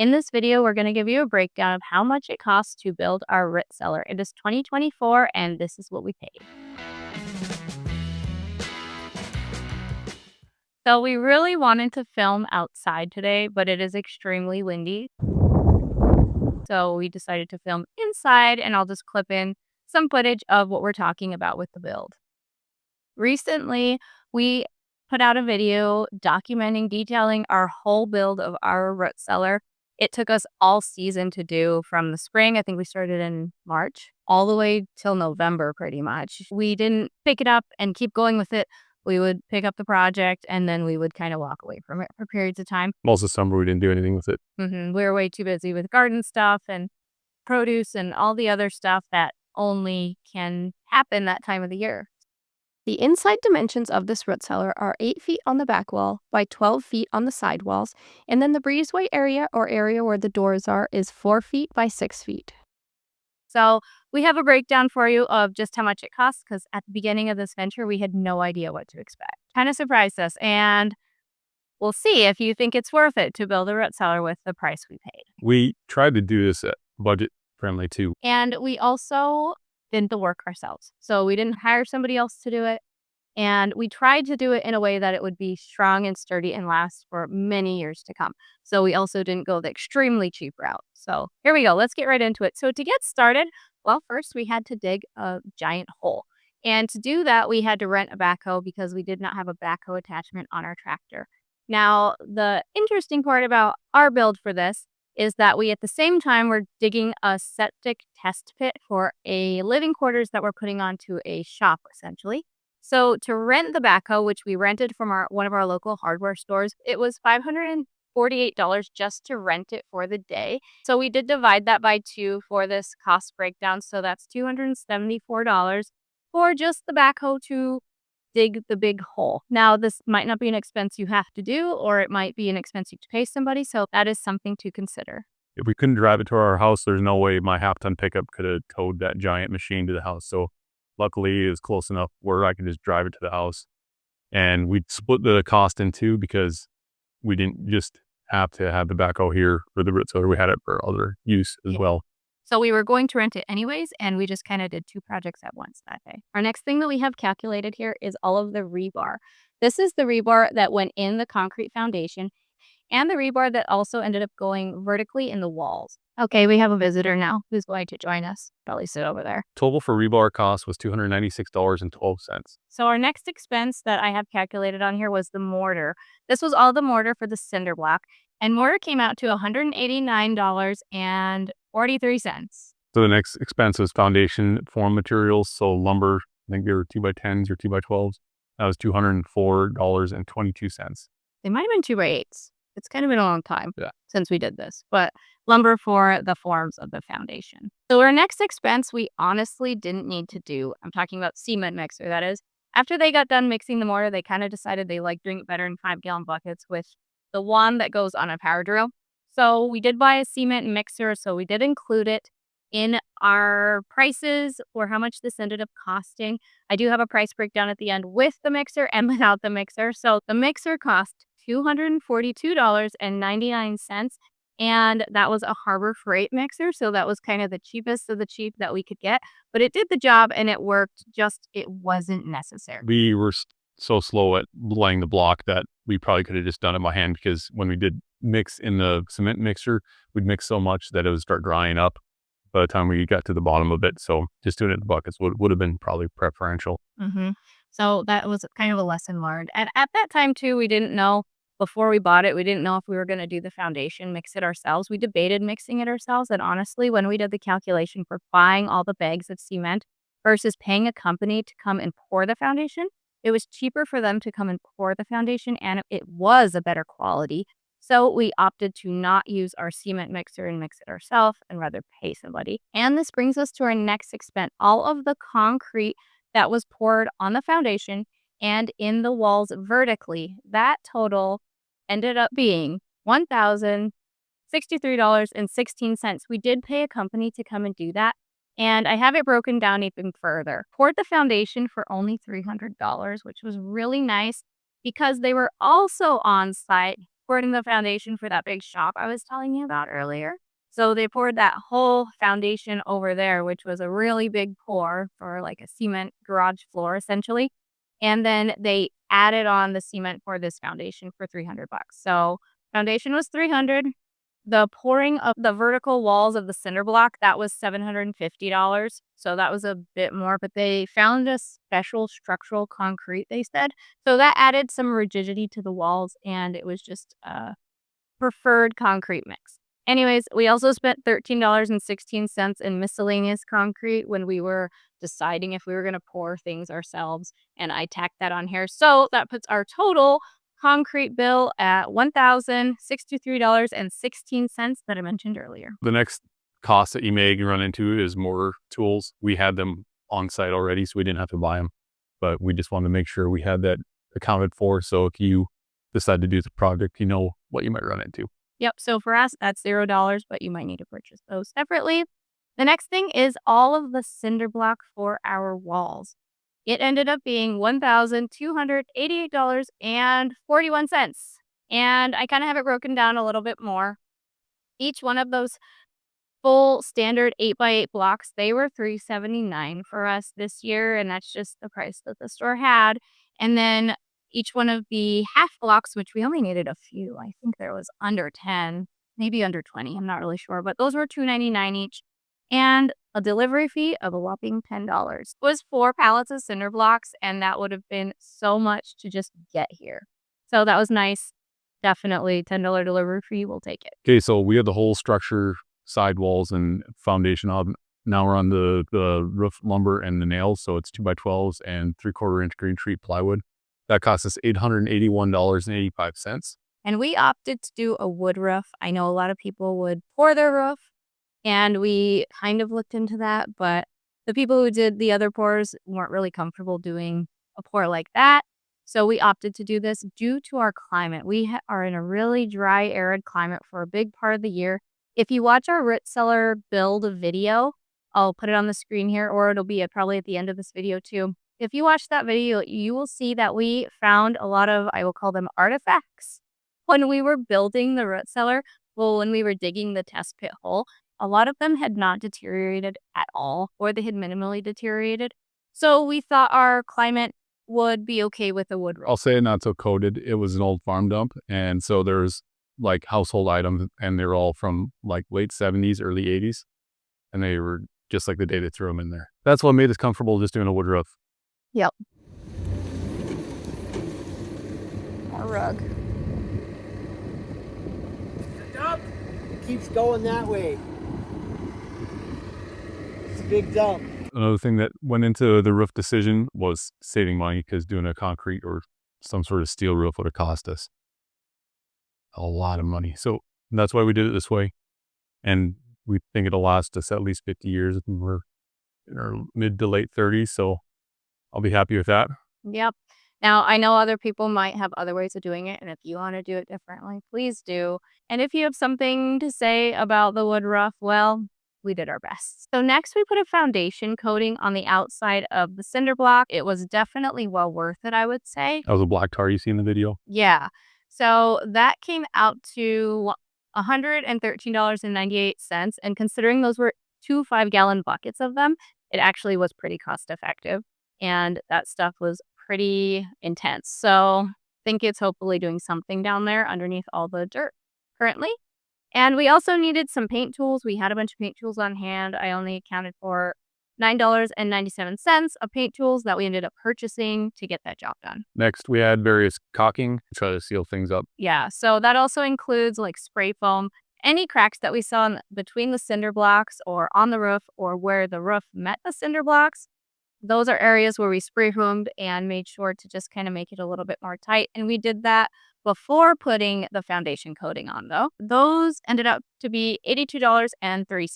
In this video, we're going to give you a breakdown of how much it costs to build our root cellar. It is 2024 and this is what we paid. So we really wanted to film outside today, but it is extremely windy. So we decided to film inside, and I'll just clip in some footage of what we're talking about with the build. Recently, we put out a video documenting, detailing our whole build of our root cellar. It took us all season to do, from the spring, I think we started in March, all the way till November pretty much. We didn't pick it up and keep going with it. We would pick up the project and then we would kind of walk away from it for periods of time. Most of the summer, we didn't do anything with it. We were way too busy with garden stuff and produce and all the other stuff that only can happen that time of the year. The inside dimensions of this root cellar are 8 feet on the back wall by 12 feet on the side walls, and then the breezeway area, or area where the doors are, is 4 feet by 6 feet. So we have a breakdown for you of just how much it costs, because at the beginning of this venture, we had no idea what to expect. Kind of surprised us, and we'll see if you think it's worth it to build a root cellar with the price we paid. We tried to do this at budget friendly too. And we also did the work ourselves. So we didn't hire somebody else to do it. And we tried to do it in a way that it would be strong and sturdy and last for many years to come. So we also didn't go the extremely cheap route. So here we go. Let's get right into it. So to get started, well, first we had to dig a giant hole. And to do that, we had to rent a backhoe because we did not have a backhoe attachment on our tractor. Now, the interesting part about our build for this is that we, at the same time, were digging a septic test pit for a living quarters that we're putting onto a shop, essentially. So to rent the backhoe, which we rented from one of our local hardware stores, it was $548 just to rent it for the day. So we did divide that by 2 for this cost breakdown. So that's $274 for just the backhoe to dig the big hole. Now, this might not be an expense you have to do, or it might be an expense you have to pay somebody. So that is something to consider. If we couldn't drive it to our house, there's no way my half-ton pickup could have towed that giant machine to the house. So luckily, it was close enough where I could just drive it to the house. And we split the cost in two because we didn't just have to have the backhoe here for the root cellar. We had it for other use as well. So we were going to rent it anyways, and we just kind of did 2 projects at once that day. Our next thing that we have calculated here is all of the rebar. This is the rebar that went in the concrete foundation and the rebar that also ended up going vertically in the walls. Okay, we have a visitor now who's going to join us. Probably sit over there. Total for rebar cost was $296.12. So our next expense that I have calculated on here was the mortar. This was all the mortar for the cinder block. And mortar came out to $189.43. So the next expense was foundation form materials. So lumber, I think they were 2x10s or 2x12s. That was $204.22. They might have been 2x8s. It's kind of been a long time since we did this, but lumber for the forms of the foundation. So our next expense we honestly didn't need to do. I'm talking about cement mixer, that is. After they got done mixing the mortar, they kind of decided they liked doing it better in 5-gallon buckets with the one that goes on a power drill. So we did buy a cement mixer, so we did include it in our prices for how much this ended up costing. I do have a price breakdown at the end with the mixer and without the mixer. So the mixer cost $242.99, and that was a Harbor Freight mixer, so that was kind of the cheapest of the cheap that we could get, but it did the job and it worked, just it wasn't necessary. We were so slow at laying the block that we probably could have just done it by hand, because when we did mix in the cement mixer, we'd mix so much that it would start drying up by the time we got to the bottom of it. So just doing it in the buckets would have been probably preferential. So that was kind of a lesson learned. And at that time too, we didn't know, before we bought it, we didn't know if we were going to do the foundation, mix it ourselves. We debated mixing it ourselves. And honestly, when we did the calculation for buying all the bags of cement versus paying a company to come and pour the foundation, it was cheaper for them to come and pour the foundation, and it was a better quality. So we opted to not use our cement mixer and mix it ourselves and rather pay somebody. And this brings us to our next expense. All of the concrete that was poured on the foundation and in the walls vertically, that total ended up being $1,063.16. We did pay a company to come and do that. And I have it broken down even further. Poured the foundation for only $300, which was really nice because they were also on site poured in the foundation for that big shop I was telling you about earlier. So they poured that whole foundation over there, which was a really big pour for like a cement garage floor essentially. And then they added on the cement for this foundation for $300. So foundation was 300. The pouring of the vertical walls of the cinder block, that was $750. So that was a bit more, but they found a special structural concrete, they said. So that added some rigidity to the walls, and it was just a preferred concrete mix. Anyways, we also spent $13.16 in miscellaneous concrete when we were deciding if we were going to pour things ourselves, and I tacked that on here. So that puts our total concrete bill at $1,063.16 that I mentioned earlier. The next cost that you may run into is mortar tools. We had them on site already, so we didn't have to buy them, but we just wanted to make sure we had that accounted for. So if you decide to do the project, you know what you might run into. Yep. So for us, that's $0, but you might need to purchase those separately. The next thing is all of the cinder block for our walls. It ended up being $1,288.41. And I kind of have it broken down a little bit more. Each one of those full standard 8x8 blocks, they were $379 for us this year, and that's just the price that the store had. And then each one of the half blocks, which we only needed a few, I think there was under 10, maybe under 20, I'm not really sure, but those were $299 each. And a delivery fee of a whopping $10. It was 4 pallets of cinder blocks, and that would have been so much to just get here. So that was nice. Definitely $10 delivery fee, we'll take it. Okay, so we had the whole structure, sidewalls and foundation up. Now we're on the roof lumber and the nails. So it's 2x12s and 3/4 inch green treat plywood. That cost us $881.85. And we opted to do a wood roof. I know a lot of people would pour their roof, and we kind of looked into that, but the people who did the other pours weren't really comfortable doing a pour like that. So we opted to do this due to our climate. We are in a really dry, arid climate for a big part of the year. If you watch our root cellar build video, I'll put it on the screen here, or it'll be probably at the end of this video too. If you watch that video, you will see that we found a lot of, I will call them artifacts, when we were building the root cellar. Well, when we were digging the test pit hole, a lot of them had not deteriorated at all, or they had minimally deteriorated. So we thought our climate would be okay with a wood roof. I'll say it not so coated. It was an old farm dump. And so there's like household items, and they're all from like late 70s, early 80s. And they were just like the day they threw them in there. That's what made us comfortable just doing a wood roof. Yep. Our rug. Dump keeps going that way. It's a big dump. Another thing that went into the roof decision was saving money, because doing a concrete or some sort of steel roof would have cost us a lot of money. So that's why we did it this way. And we think it'll last us at least 50 years. We're in our mid to late 30s. So I'll be happy with that. Yep. Now, I know other people might have other ways of doing it, and if you want to do it differently, please do. And if you have something to say about the wood roof, well, we did our best. So next we put a foundation coating on the outside of the cinder block. It was definitely well worth it, I would say. That was a black tar you see in the video. Yeah. So that came out to $113.98. And considering those were 2 5-gallon buckets of them, it actually was pretty cost effective. And that stuff was pretty intense. So I think it's hopefully doing something down there underneath all the dirt currently. And we also needed some paint tools. We had a bunch of paint tools on hand. I only accounted for $9.97 of paint tools that we ended up purchasing to get that job done. Next, we had various caulking to try to seal things up. Yeah, so that also includes like spray foam. Any cracks that we saw between the cinder blocks or on the roof, or where the roof met the cinder blocks, those are areas where we spray foamed and made sure to just kind of make it a little bit more tight. And we did that before putting the foundation coating on, though. Those ended up to be $82.03.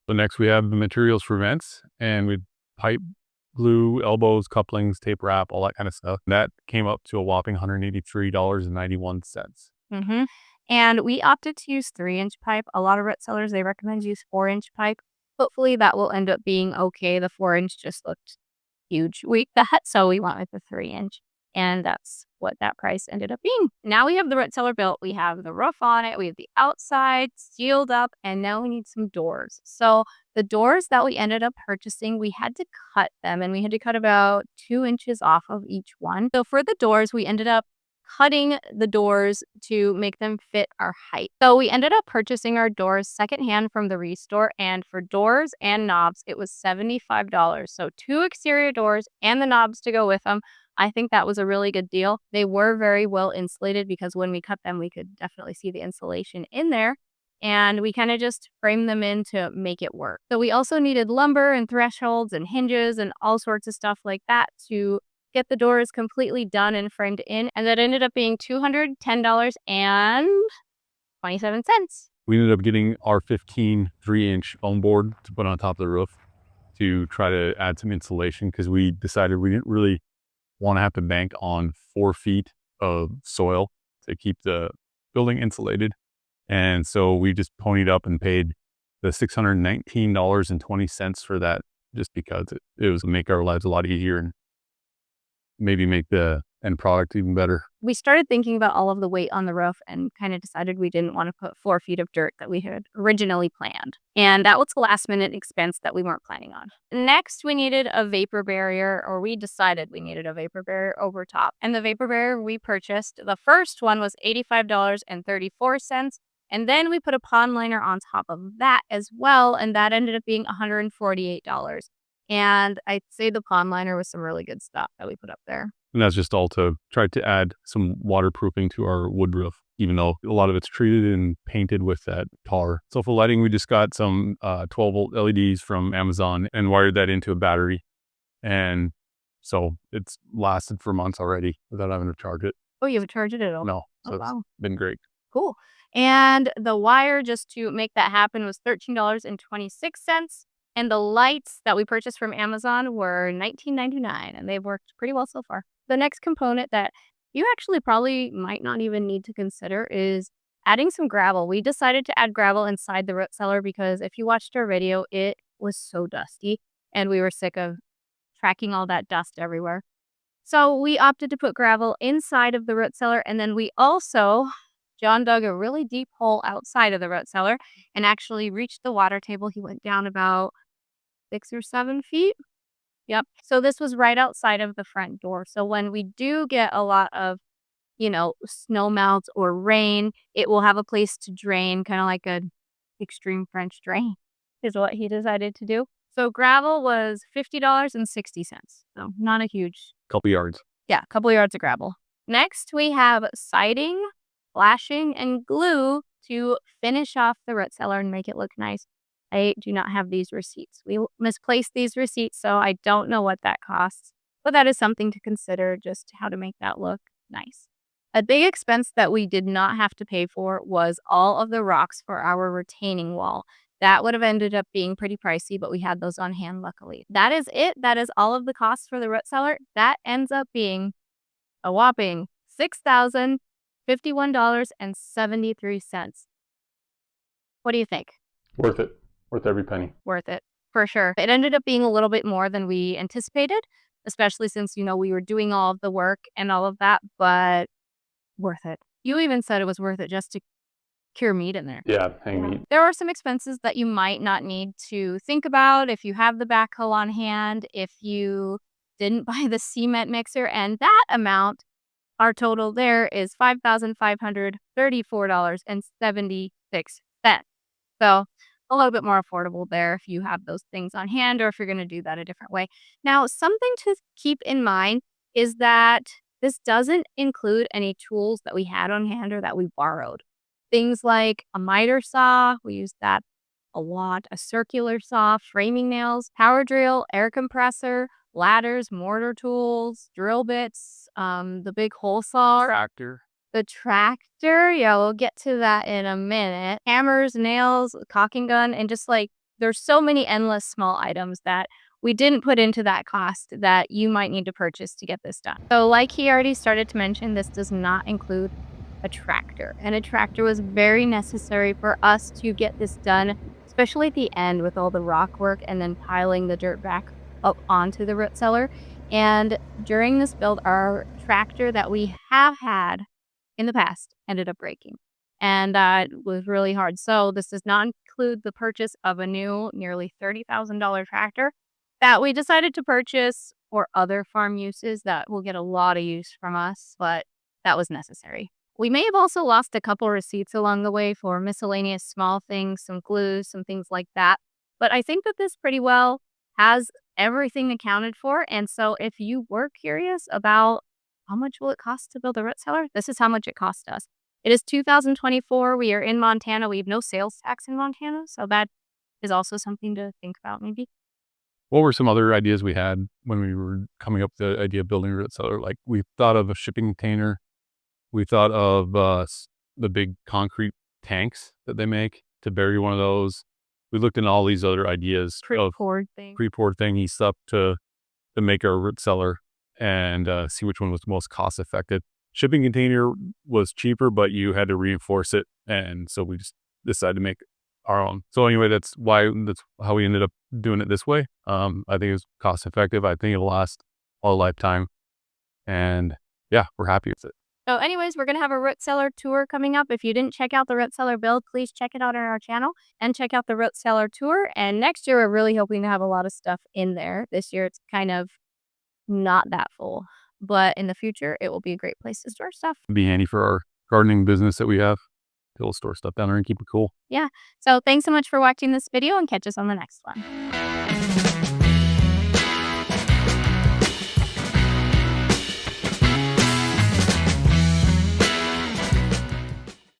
So next, we have the materials for vents, and we pipe, glue, elbows, couplings, tape wrap, all that kind of stuff. That came up to a whopping $183.91. Mm-hmm. And we opted to use 3-inch pipe. A lot of root cellars, they recommend use 4-inch pipe. Hopefully that will end up being okay. The 4-inch just looked huge. We so we went with the 3-inch. And that's what that price ended up being. Now we have the root cellar built. We have the roof on it. We have the outside sealed up. And now we need some doors. So the doors that we ended up purchasing, we had to cut them. And we had to cut about 2 inches off of each one. So for the doors, we ended up cutting the doors to make them fit our height. So we ended up purchasing our doors secondhand from the Restore, and for doors and knobs, it was $75. So 2 exterior doors and the knobs to go with them. I think that was a really good deal. They were very well insulated because when we cut them, we could definitely see the insulation in there. And we kind of just framed them in to make it work. So we also needed lumber and thresholds and hinges and all sorts of stuff like that to get the doors completely done and framed in. And that ended up being $210.27. We ended up getting our 15 3-inch foam board to put on top of the roof to try to add some insulation, because we decided we didn't really want to have to bank on 4 feet of soil to keep the building insulated. And so we just ponied up and paid the $619.20 for that, just because it was make our lives a lot easier and maybe make the end product even better. We started thinking about all of the weight on the roof and kind of decided we didn't want to put 4 feet of dirt that we had originally planned. And that was the last minute expense that we weren't planning on. Next, we needed a vapor barrier, or we decided we needed a vapor barrier over top. And the vapor barrier we purchased, the first one was $85.34. And then we put a pond liner on top of that as well. And that ended up being $148. And I'd say the pond liner was some really good stuff that we put up there. And that's just all to try to add some waterproofing to our wood roof, even though a lot of it's treated and painted with that tar. So for lighting, we just got some 12-volt LEDs from Amazon and wired that into a battery. And so it's lasted for months already without having to charge it. Oh, you haven't charged it at all? No, so Oh, wow. it's been great. Cool. And the wire just to make that happen was $13.26. And the lights that we purchased from Amazon were $19.99, and they've worked pretty well so far. The next component that you actually probably might not even need to consider is adding some gravel. We decided to add gravel inside the root cellar because if you watched our video, it was so dusty, and we were sick of tracking all that dust everywhere. So we opted to put gravel inside of the root cellar, and then we also, John dug a really deep hole outside of the root cellar and actually reached the water table. He went down about 6 or 7 feet. Yep. So this was right outside of the front door. So when we do get a lot of, snow melts or rain, it will have a place to drain, kind of like a extreme French drain is what he decided to do. So gravel was $50.60. So not a huge. Couple yards. Yeah, a couple yards of gravel. Next, we have siding, flashing, and glue to finish off the root cellar and make it look nice. I do not have these receipts. We misplaced these receipts, so I don't know what that costs. But that is something to consider, just how to make that look nice. A big expense that we did not have to pay for was all of the rocks for our retaining wall. That would have ended up being pretty pricey, but we had those on hand, luckily. That is it. That is all of the costs for the root cellar. That ends up being a whopping $6,051.73. What do you think? Worth it. Worth every penny. Worth it, for sure. It ended up being a little bit more than we anticipated, especially since, we were doing all of the work and all of that, but worth it. You even said it was worth it just to cure meat in there. Yeah, hang meat. There are some expenses that you might not need to think about if you have the backhoe on hand, if you didn't buy the cement mixer, and that amount, our total there is $5,534.76. So a little bit more affordable there if you have those things on hand or if you're going to do that a different way. Now, something to keep in mind is that this doesn't include any tools that we had on hand or that we borrowed. Things like a miter saw, we used that a lot, a circular saw, framing nails, power drill, air compressor, ladders, mortar tools, drill bits, the big hole saw. Tractor. The tractor, yeah, we'll get to that in a minute. Hammers, nails, caulking gun, and just there's so many endless small items that we didn't put into that cost that you might need to purchase to get this done. So like he already started to mention, this does not include a tractor. And a tractor was very necessary for us to get this done, especially at the end with all the rock work and then piling the dirt back up onto the root cellar. And during this build, our tractor that we have had in the past ended up breaking. And it was really hard. So this does not include the purchase of a new, nearly $30,000 tractor that we decided to purchase for other farm uses that will get a lot of use from us, but that was necessary. We may have also lost a couple receipts along the way for miscellaneous small things, some glues, some things like that. But I think that this pretty well has everything accounted for. And so if you were curious about how much will it cost to build a root cellar, this is how much it cost us. It is 2024. We are in Montana. We have no sales tax in Montana. So that is also something to think about maybe. What were some other ideas we had when we were coming up with the idea of building a root cellar? Like we thought of a shipping container. We thought of the big concrete tanks that they make to bury one of those. We looked into all these other ideas of pre-poured thingy stuff to make our root cellar and see which one was most cost effective. Shipping container was cheaper, but you had to reinforce it, and so we just decided to make our own. So anyway, that's how we ended up doing it this way. I think it was cost effective. I think it'll last a lifetime, and yeah, we're happy with it. So anyways, we're going to have a root cellar tour coming up. If you didn't check out the root cellar build, please check it out on our channel and check out the root cellar tour. And next year, we're really hoping to have a lot of stuff in there. This year, it's kind of not that full, but in the future, it will be a great place to store stuff. It'd be handy for our gardening business that we have. We'll store stuff down there and keep it cool. Yeah. So thanks so much for watching this video and catch us on the next one.